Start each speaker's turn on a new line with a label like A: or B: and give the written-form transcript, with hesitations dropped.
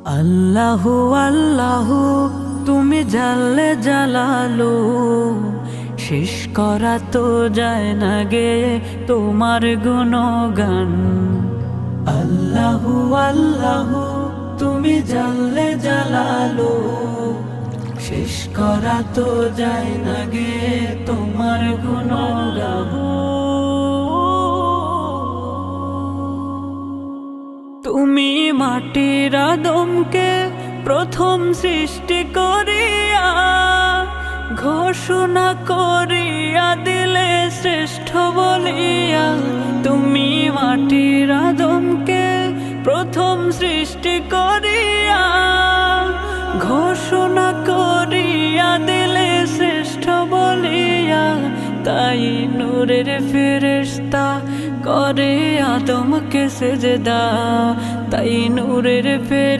A: আল্লাহু আল্লাহু তুমি জাল্লে জালালু, শেষ করা তো যায় না গে তোমার গুণগান। আল্লাহু আল্লাহু তুমি জাল্লে জালালু, শেষ করা তো যায় না গে তোমার গুণগান। তুমি মাটির আদমকে প্রথম সৃষ্টি করিয়া ঘোষণা করিয়া দিলে শ্রেষ্ঠ বলিয়া। তুমি মাটির আদমকে প্রথম সৃষ্টি করিয়া ঘোষণা করিয়া দিলে শ্রেষ্ঠ বলিয়া। তাই নূরের ফেরেশতা করে আদমকে সেজদা, তাই নূরের ফেরেশতা